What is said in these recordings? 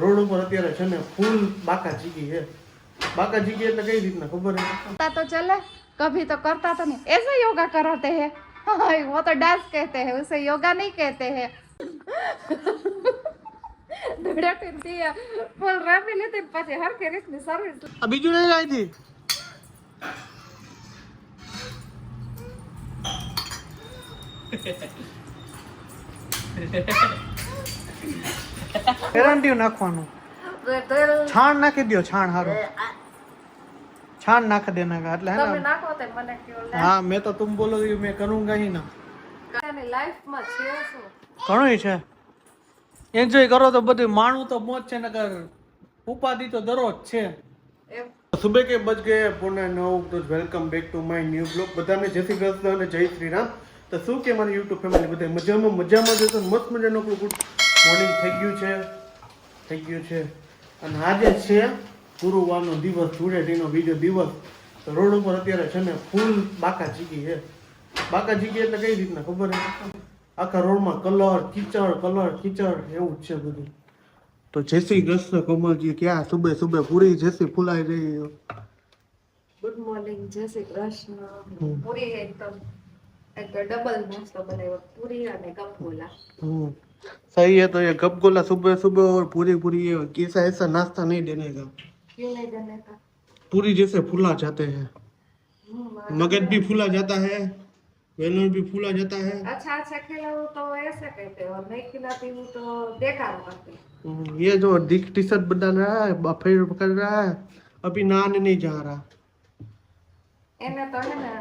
Road ઉપર અત્યારે છે ને ફૂલ બાકા જીગી है। बाका जीगी એટલે કઈ રીતના ખબર है? पता तो चले, कभी तो करता तो नहीं, ऐसे योगा कराते हैं। हाँ, वो तो डांस कहते हैं, उसे योगा नहीं कहते हैं। दौड़ा फिरती है, बोल रहा मिले तो पाछे हर के रिश्ते सर्विस। આ બીજું નહીં આવી હતી એરંડિયું નાખવાનું છાણ નાખી દો છાણ હારું छान नाख देना का એટલે હે તમે નાખો તે મને કયો લે। हाँ मैं तो तुम बोलो मैं करूंगा ही ना। તને લાઈફ માં છે શું ઘણું છે એન્જોય કરો તો બધું માણું તો મોજ છે નકર ઉપાધિ તો દરરોજ છે। એમ સુબહ के बज गए 8:45 તો welcome back to my new blog. બધાને જય શ્રી કૃષ્ણ અને જય શ્રી રામ। તો શું કે મારી યુટ્યુબ ફેમિલી બધા મજામાં જતો મસ્ત મજાનું ગુડ મોર્નિંગ થઈ ગયું છે અને આજે છે ગુરુવારનો દિવસ, ધૂળેટીનો બીજો દિવસ। તો રોડ ઉપર અત્યારે છે ને ફૂલ બાકા જીગી છે। બાકા જીગી એટલે કઈ રીતના ખબર છે? આખા રોડમાં કલર કીચડ એવું જ છે બધું। તો જય શ્રી કૃષ્ણ કોમલજી, ક્યાં સુબહ પૂરી જैसी ફૂલાઈ રહી हो। ગુડ મોર્નિંગ, જય શ્રી કૃષ્ણ। પૂરી એકદમ એક ડબલ નાસ્તો બનાવ્યો, પૂરી અને ગપગોલા। सही है। तो ये गपगोला सुबह और पूरी ये कैसा ऐसा नाश्ता नहीं देने का। क्यों नहीं देने का? पूरी जैसे फूला जाते हैं, मगज भी फूला जाता है, वेलर भी फूला जाता है। अच्छा खिलाऊं तो ऐसे कहते हो, नहीं खिलाती हूँ तो बेकार करती। ये जो टी शर्ट बदल रहा है, फिर पकड़ रहा है, अभी नहाने नहीं जा रहा। એને તો હે ને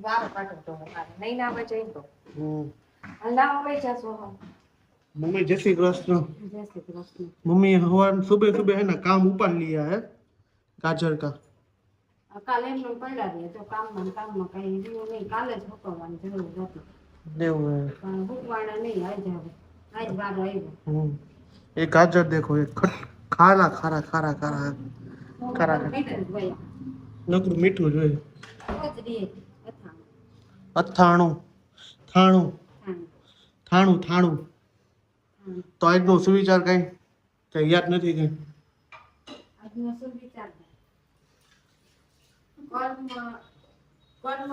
વાર કાઢો તો નહીં ના આવે જઈ તો અલ્લાહ આવે જશો હમ। मम्मी जय श्री कृष्ण। जय श्री कृष्ण। मम्मी हवा सुबह है ना काम उपाड़ लिया है गाजर का। કાલે એમનું પડ્યા રહે તો કામમાં કઈ રહ્યું નહીં, કાલે જ હુકવવાની જરૂર હતી પણ હુકવાના નહીં, આજ વાર આવ્યો। ये गाजर देखो, ये खारा नकरू मीठू जो અથાણું થાણું તો આજનો સુવિચાર કઈ યાદ નથી કઈ? આજનો સુવિચાર કર્મ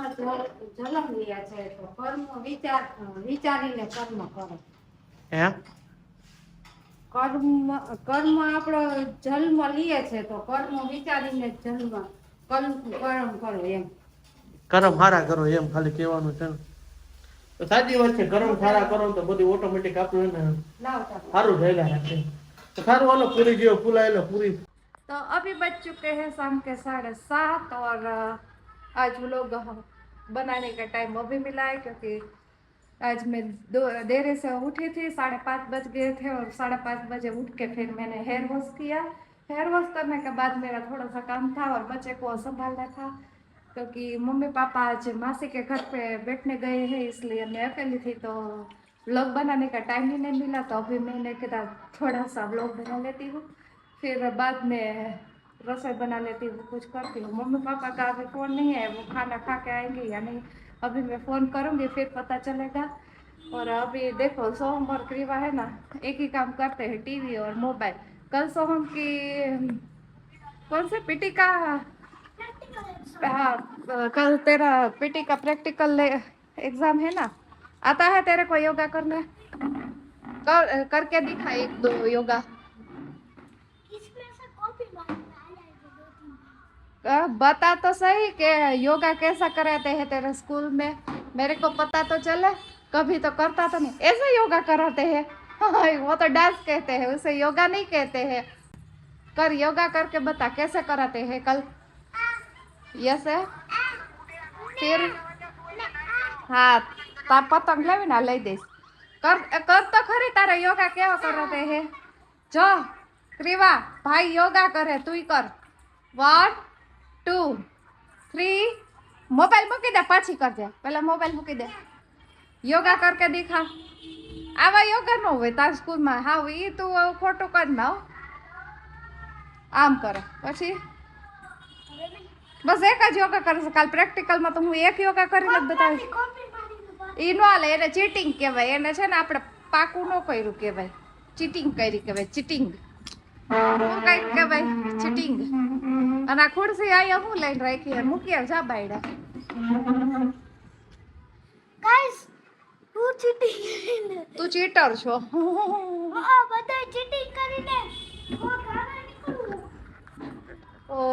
જન્મ લ્યા છે તો કર્મ વિચારીને કર્મ કરો। હે કર્મ આપણો જન્મ લીએ છે તો કર્મ વિચારીને કર્મ કરો એમ। કરમ હારા કરો એમ ખાલી કહેવાનું છે ને। તો સાચી વાત છે, કરમ સારા કરો તો બધું ઓટોમેટિક આપણું એને સારું થયેલા રાખે। તો સારું હાલો પૂરી જેવો ફૂલાયેલો પૂરી। तो अभी बज चुके हैं शाम के 7:30 और आज व्लॉग बनाने का टाइम अभी मिला है क्योंकि आज मैं देर से उठी थी, 5:30 बज गए थे और 5:30 बजे उठ के फिर मैंने हेयर वॉश किया। हेयर वॉश करने के बाद मेरा थोड़ा सा काम था और बच्चे को संभालना था क्योंकि मम्मी पापा आज मासी के घर पे बैठने गए हैं, इसलिए मैं अकेली थी तो व्लॉग बनाने का टाइम ही नहीं मिला। तो अभी मैंने कहा थोड़ा सा व्लॉग बना लेती हूँ, फिर बाद में रसोई बना लेती हूँ, कुछ करती हूँ। मम्मी पापा का अभी फ़ोन नहीं है, वो खाना खा के आएंगे या नहीं अभी मैं फ़ोन करूँगी फिर पता चलेगा। और अभी देखो सोहम और क्रीवा है ना, एक ही काम करते हैं, टीवी और मोबाइल। कल सोहम की कौन से पीटी का, हाँ कल तेरा पीटी का प्रैक्टिकल एग्ज़ाम है ना, आता है तेरे को योगा करने? करके दिखा 1-2 योगा। बता तो सही कि योगा कैसा कराते हैं तेरे स्कूल में, मेरे को पता तो चले, कभी तो करता तो नहीं। ऐसे योगा कराते हैं। हाँ, वो तो डांस कहते हैं, उसे योगा नहीं कहते हैं। कर योगा करके बता कैसे कराते हैं कल। यस है फिर हाँ तार पतंग लेवी ना लई दईश। कर तो खरी तारा योगा केवा कराते हैं। जो क्रीवा भाई योगा करे तू ही कर। 1 2 3 मोबाइल मूकी दे, पाछी कर दे, पहला मोबाइल मूकी दे, योगा करके दिखा। आवा योगा न होय तार स्कूल में। हाँ ई तू खोटो कर ना आम करे पछी बस एक ज योगा करे। काल प्रेक्टिकल में तो हूँ एक योगा करीने बतावीश। ई न हाले, एने चीटिंग कहेवाय, एने छे ने आपणे पाकू न कर्युं कहेवाय। ચીટિંગ કરી કહેવાય ચીટિંગ હું કઈ કહેવાય ચીટિંગ અને આ ખુરશી આયા હું લઈને રાખી મૂકી આવ જા બાયડા ગાઈસ હું ચીટિંગ કરીને તું ચીટર છો બધા ચીટિંગ કરીને હું ઘરે નીકળું ઓ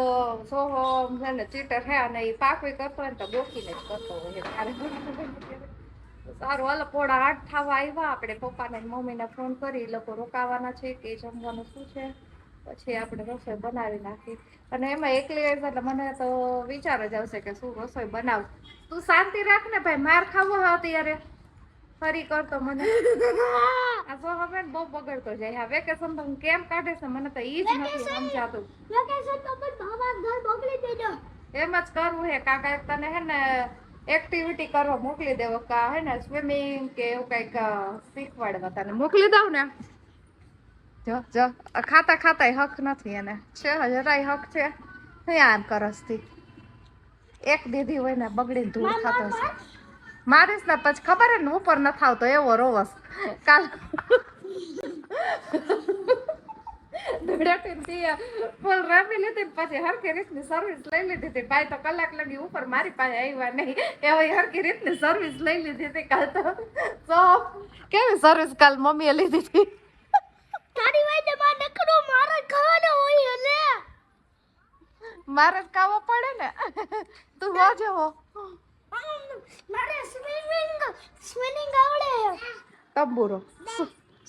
સોહમ છે ને ચીટર હે અને એ પાકવી કરતો હોય ને તો ગોખીને જ કરતો હોય સારું હાલો પોળા 8 થવા આવ્યા આપણે પપ્પાને ને મમ્મીને ફોન કરી એ લોકો રોકાવાના છે કે જમવાનું શું છે પછી આપણે રસોઈ બનાવી નાખી અને એમાં એકલી આવી એટલે મને તો વિચાર જ આવશે કે શું રસોઈ બનાવું તું શાંતિ રાખ ને ભાઈ માર ખાવો હોય ત્યારે ફરી કરતો મને આ તો હવે બહુ બગડતો જાય આ વેકેશન તો કેમ કાઢે છે મને તો ઈ જ નથી સમજાતું વેકેશન તો પણ બાબા ઘર મોકલી દેજો એમ જ કરવું હે કાકા એક તને હે ને એક્ટિવિટી કરવા મોકલી દેવો કા હે ને સ્વિમિંગ કે એવું કઈક શીખવાડવા તને મોકલી દઉં ને જો જો ખાતા ખાતા હક નથી એને છે જરાય હક છે શું આમ કરસથી એક દીધી હોય ને બગડીને ધૂળ ખાતો છે મારીશ ને પછી ખબર હે ને ઉપર ન થાવતો એવો રોવસ કાલ ધૂળેટી ફૂલ રમી લીધી પછી હરખી રીતની સર્વિસ લઈ લીધી હતી ભાઈ તો કલાક લગી ઉપર મારી પાસે આવ્યા નહીં એવી હરખી રીતની સર્વિસ લઈ લીધી હતી કાલ તો કેવી સર્વિસ કાલ મમ્મીએ લીધી હતી તારી વાઈને માં નકરો મારે ખાવાનો હોય એટલે મારે જ ખાવો પડે ને તું હોજે હો મારે સ્વિમિંગ આવડે તંબુરો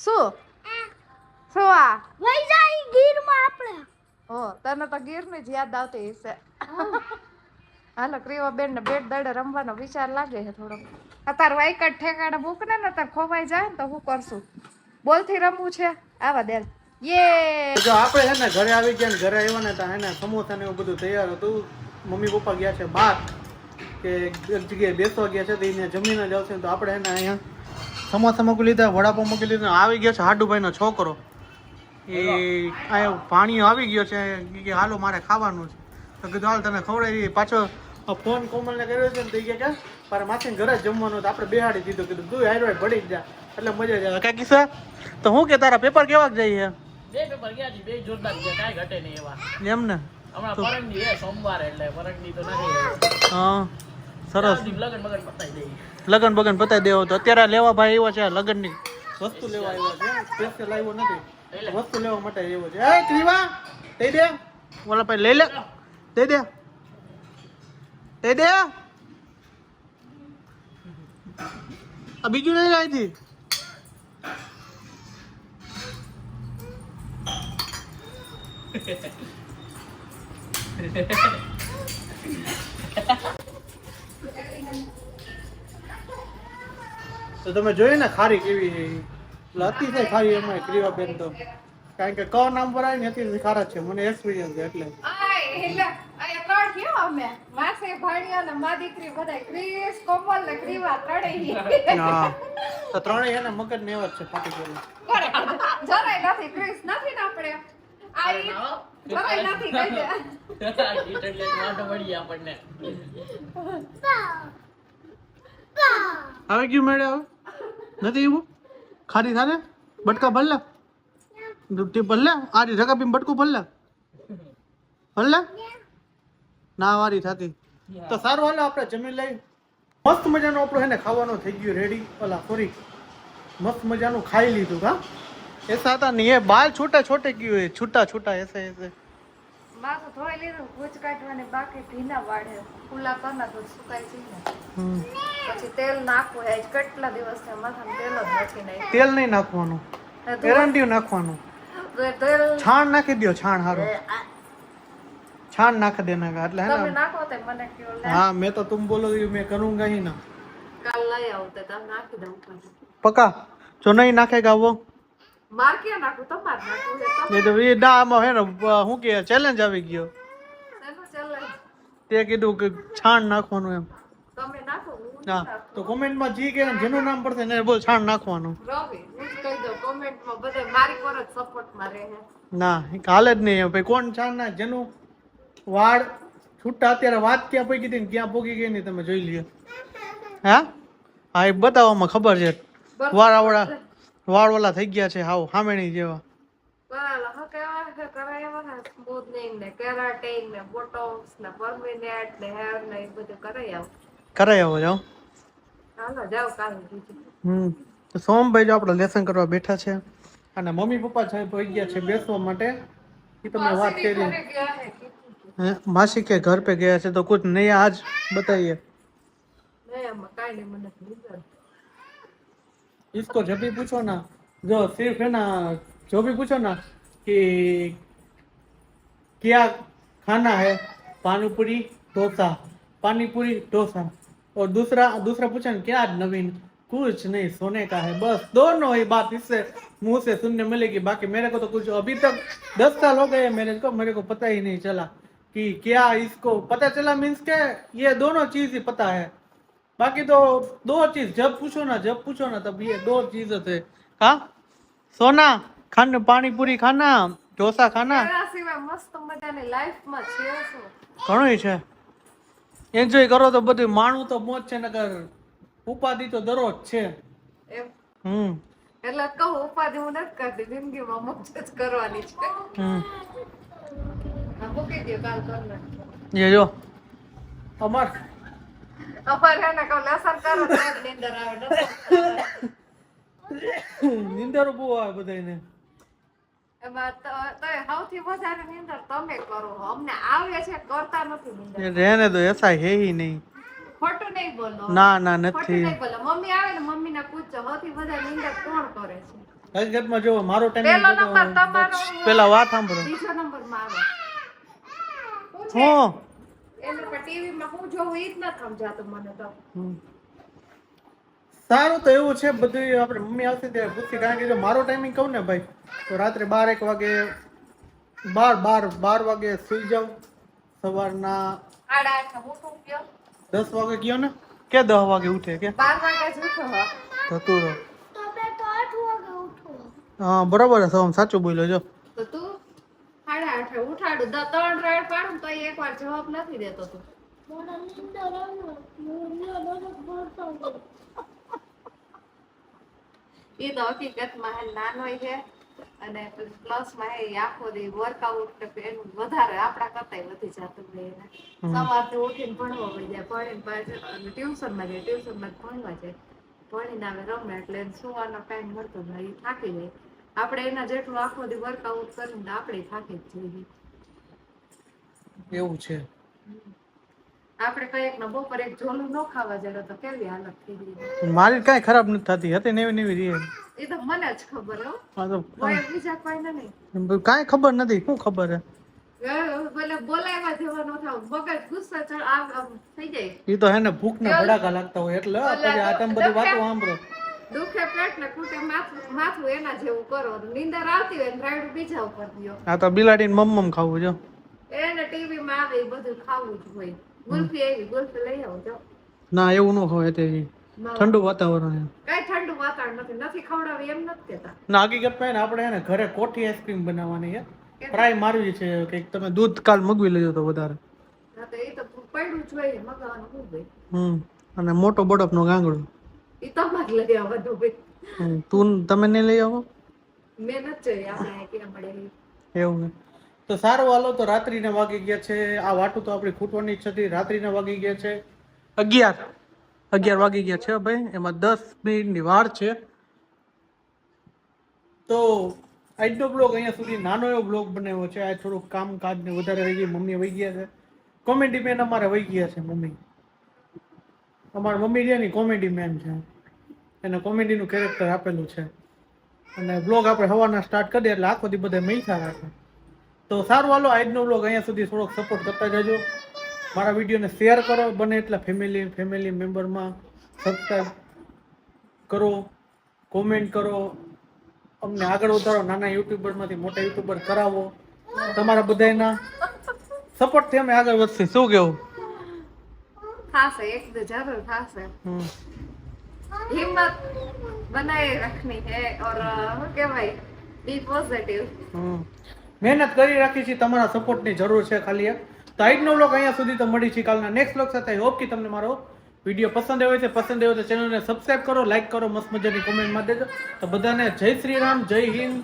શું આ વઈ જાય ગીરમાં આપણે હો તને તો ગીરની જ યાદ આવતી હશે હાલો ક્રીવા બેન ને બેટ દડે રમવાનો વિચાર લાગે છે થોડો અત્યારે વાઈકટ ઠેકાણે મૂકને ને અત્યારે ખોવાઈ જાય ને તો હું કરશું બોલથી રમવું છે આવા દે યે જો આપણે હે ને ઘરે આવી ગયા ને ઘરે આવ્યા ને તો હે ને સમોસા ને એવું બધું તૈયાર હતું મમ્મી પપ્પા ગયા છે બહાર કે એક જગ્યાએ બેસવા ગયા છે તો એને જમીને જ આવશે તો આપણે હે ને અહીંયા સમોસા મૂકી લીધા વડાપાવ મૂકી લીધા આવી ગયો છે હાડુભાઈનો છોકરો એ આ પાણી આવી ગયો છે કે હાલો મારે ખાવાનું છે તો કીધું હાલ તને ખવડાવી પાછો ફોન કોમલને કર્યો છે ને તો કે મારે માસીને ઘરે જ જમવાનું તો આપણે બેહાડી દીધું કીધું તું હારો ભળી જ જા એટલે મજા જ આવે કાકી સર તો હું કે તારા પેપર કેવા જાય છે બે પેપર ગયા છે બે જોરદાર ગયા કાંઈ ઘટે નહીં એવા એમ ને હમણાં પરણની છે સોમવારે એટલે પરણની તો નથી હા સરસ લગન બગન પતાઈ દઈ લગન બગન પતાવી દેવો તો અત્યારે લેવા ભાઈ આવ્યો છે લગનની વસ્તુ લેવા આવ્યો છે સ્પેશિયલ આવ્યો નથી વસ્તુ લેવા માટે આવ્યો છે એ ક્રીવા દઈ દે ઓલા ભાઈ લઈ લે દઈ દે દઈ દે આ બીજું નહીં લાવી હતી તો તમે જોયું ને ખારી કેવી છે અતિશય ખારી એમાં ક્રીવા બેન તો કારણ કે ક નામ પર આવી ને અતિશય ખારા છે મને એક્સપિરિયન્સ છે એટલે માસે ભાણિયા ને મા દીકરી બધા ક્રિસ કોમલ ને ક્રીવા ત્રણેય હા તો ત્રણેય એને મગજ ને એવા જ છે ફાટી ગયેલા જરાય નથી ક્રિસ નથી ને આપણે જરાય નથી કહી દે એટલે વાંધો પડી આપણને હવે ક્યું મેળે હવે નથી એવું ખારી થાને બટકા ભરલા દૂધી ભરલા આરી જગા પીને બટકું ભરલા ના વારી થતી તો સારું હાલો આપણે જમી લઈ મસ્ત મજાનું આપણું હે ને ખાવાનું થઈ ગયું રેડી ઓલા સોરી મસ્ત મજાનું ખાઈ લીધું હા ऐसा था नहीं है बाल छोटा छोटे क्यों है छूटा छूटा ऐसे ऐसे માથું ધોઈ લીધું ભૂજ કાઢવાની બાકી ભીના વાળે ખુલ્લા કરના તો સુકાઈ જાય ને પછી તેલ નાખવું હે કેટલા દિવસ થયા માથામાં તેલ જ નથી નહીં તેલ નહીં નાખવાનું એરંડિયું નાખવાનું તેલ છાણ નાખી દો છાણ હારું छान नाख देना का એટલે હે તમે ને નાખો તે મને કયો લે हाँ मैं तो तुम बोलोगे मैं करूंगा ही ना કાલ લઈ આવું તે તમે નાખી દઉં पक्का जो नहीं नाखेगा वो માર ક્યાં નાખું તમાર નાખું છે તમે ये तो ये ना है ना હું કે ચેલેન્જ આવી ગયો શેનું ચાલે તે કીધું કે છાણ નાખવાનું એમ તમે નાખો હું હા તો કોમેન્ટ માં જી કે જેનું નામ પડશે ને બોલ છાણ નાખવાનું રવિ હું જ કહી દઉં કોમેન્ટ માં બધે મારી પર જ સપોર્ટ માં રહે ના હાલ જ નહીં ભાઈ કોણ છાણ ના જેનું વાળ છૂટા અત્યારે વાત ક્યાં પગી હતી ને ક્યાં પોગી ગઈ ને તમે જોઈ લ્યો હા હા એ બતાવવામાં ખબર છે વાળાવડા વાળ ઓલા થઈ ગયા છે હાવ હામેણી જેવા. કરાયેલા હા કેવા છે કરાયેલા ને સ્મૂથનિંગ ને કેરાટિન ને બોટોક્સ ને પરમેનેન્ટ ને હેર ને એ બધું કરાઈ આવ. કરાઈ આવો જાઓ. હાલો જાવ કાલે બીજું. તો સોમભાઈ જો આપણે લેસન કરવા બેઠા છે અને મમ્મી પપ્પા સાહેબ હોઈ ગયા છે બેસવા માટે. એ તમને વાત કરી ઘરે ગયા હે કીધું. मासी के घर पे गया છે તો कुछ नया आज बताइए. નહીં આમાં કાંઈ નહીં મને લીધા. इसको जब भी पूछो ना जो सिर्फ है ना जो भी पूछो ना कि क्या खाना है पानी पूरी डोसा पानी पूरी डोसा और दूसरा पूछा ना क्या आज नवीन कुछ नहीं सोने का है बस दोनों ही बात इससे मुंह से सुनने मिलेगी बाकी मेरे को तो कुछ अभी तक 10 साल हो गए मेरे को पता ही नहीं चला कि क्या इसको पता चला मीन्स के ये दोनों चीज ही पता है बाकी तो दो चीज जब पूछो ना तब ये दो चीजें थे हाँ सोना खाना पानी पूरी खाना डोसा खाना એના સિવાય મસ્ત મજાની લાઈફમાં છે શું? ઘણું છે એન્જોય કરો તો બધું માણવું તો મોજ છે નકર ઉપાધિ તો દરરોજ છે. એમ એટલે કહું ઉપાધિ હું નથી કરતી જિંદગીમાં મોજ જ કરવાની છે. હા, મૂકી દો કાલ કર ये जो अमर અમારે એને કહું લેસન કરો તો જ નીંદર આવે નીંદર બહુ આવે બધાને. એમાં તો સૌથી વધારે નીંદર તમે કરો અમને આવે છે કરતા નથી નીંદર. रहने दो ऐसा है ही नहीं. ખોટું નહીં બોલો ના ના ખોટું નથી. નહીં બોલો મમ્મી આવે ને મમ્મીને પૂછજો સૌથી વધારે નીંદર કોણ કરે છે? હકીકતમાં જો મારો પહેલો નંબર ટાઈમ તમારો પેલા વાત સાંભળો. બીજો નંબર માં આવે શું છે? હું એને પણ ટીવી માં હું જોઉં ઈ જ નથી સમજાતું મને તો. સારું તો એવું છે બધું આપણે મમ્મી આવશે ત્યારે પૂછી કારણ કે જો મારો ટાઈમિંગ કહું ને ભાઈ તો રાત્રે 12-1 વાગે 12 વાગે સુઈ જાઉં સવારના 8:30 ઉઠું ગયો 10 વાગે ગયો ને કે 10 વાગે ઉઠે કે 12 વાગે જ ઉઠો હા. થતું રહો. તમે તો 8 વાગે ઉઠો. હા બરાબર છે સોમ સાચું બોલ્યો જો. તો તું 8:30 ઉઠાડું 3 રાઈડ પાડું તો એકવાર જવાબ નથી દેતો તું. મને નીંદર આવે હું દરરોજ ભણતો હોઉં. એ તો હકીકતમાં હે નાનો છે અને પ્લસ માં હે આખો દી વર્કઆઉટ એનું વધારે આપણા કરતા વધી જતું હોય એને. સવારથી ઉઠીને ભણવા વઈ જાય ભણીને પાછું ટ્યુશનમાં જાય ટ્યુશનમાં ભણવા જાય ભણીને આવે રમે એટલે એને સુવાનો ટાઈમ મળતો જ નહીં થાકી જાય. આપણે એના જેટલું આખો દી વર્કઆઉટ કરીને આપણે થાકી જ જઈએ. એવું છે. આપણે કઈક ને બપોર એક ઝોલું ન ખાવા જડો તો કેવી હાલત થઈ ગઈ. મારી કાંઈ ખરાબ નથી થતી હતી નવી રહી. એ તો મને જ ખબર હો હા તો કોઈ બીજા કોઈને નહીં. કાંઈ ખબર નથી શું ખબર હે ભલે બોલાવ્યા જેવા ન થાવ મગજ ગુસ્સા થઈ જાય. એ તો હે ને ભૂખના ભડાકા લાગતા હોય એટલે પછી આ તમે બધી વાતો સાંભળો. દુખે પેટ ને કુટે માથું એના જેવું કરો નીંદર આવતી હોય ને રાયડું બીજા ઉપર દ્યો. આ તો બિલાડીને મમ્મમ ખાવું જો. એને ટીવી માં આવે એ બધું ખાવું જ હોય. ગુલ્ફી આવી ગુલ્ફી લઈ આવો જો. ના એવું ન ખવાય તે ઠંડુ વાતાવરણ છે. કઈ ઠંડુ વાતાવરણ નથી ખવડાવી એમ નથી કેતા. ના હકીકતમાં ને આપણે હે ને ઘરે કોઠી આઈસ્ક્રીમ બનાવવાની છે ટ્રાય મારવી છે કંઈક તમે દૂધ કાલ મગવી લેજો તો વધારે. હા તો એ તો પડ્યું જ હોય મગાવાનું શું ભાઈ. અને મોટો બરફનો ગાંગડો એ તમારે લઈ આવવાનું ભાઈ. તમે નહીં લઈ આવો મેં નથી જોઈ આપણે ક્યાં મળે એવું ને. તો સારું હાલો તો રાત્રિના વાગી ગયા છે આ વાટું તો આપણી ખૂટવાની જ હતી. રાત્રિના વાગી ગયા છે 11 વાગી ગયા છે ભાઈ એમાં 10 મિનિટની વાર છે. તો આજનો બ્લોગ અહીંયા સુધી નાનો એવો બ્લોગ બનાવ્યો છે. આ થોડુંક કામકાજ ને વધારે રહી ગઈ મમ્મી વહી ગયા છે કોમેડી મેન અમારે વહી ગયા છે મમ્મી. અમારા મમ્મી છે ને કોમેડી મેન છે એને કોમેડીનું કેરેક્ટર આપેલું છે અને બ્લોગ આપણે સવારના સ્ટાર્ટ કરીએ એટલે આખો દી બધા મૈસા રાખે. તો સારું હાલો આજનો બ્લોગ અહીંયા સુધી થોડોક સપોર્ટ કરતા જજો. મારા વિડીયોને શેર કરો બને એટલા ફેમિલી મેમ્બરમાં સબસ્ક્રાઈબ કરો કોમેન્ટ કરો અમને આગળ વધારો નાના યુટ્યુબરમાંથી મોટા યુટ્યુબર કરાવો. તમારા બધાના સપોર્ટથી અમે આગળ વધશે. શું કેવું થાશે એક તો જરૂર થાશે. हिम्मत बनाए रखनी है और શું કહેવાય બી પોઝિટિવ. મહેનત કરી રાખી છે તમારા સપોર્ટની જરૂર છે ખાલી. તો આજનો વ્લોગ અહીંયા સુધી તો મળી છે કાલના નેક્સ્ટ વ્લોગ સાથે. હોપ કે તમને મારો વિડીયો પસંદ આવ્યો છે પસંદ આવ્યો તો ચેનલને સબસ્ક્રાઇબ કરો, લાઈક કરો, મસ્ત મજાની કોમેન્ટમાં દેજો. તો બધાને જય શ્રી રામ, જય હિન્દ,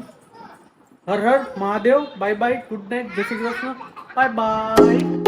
હર હર Mahadev, bye bye, good night, જય શ્રી કૃષ્ણ, બાય બાય.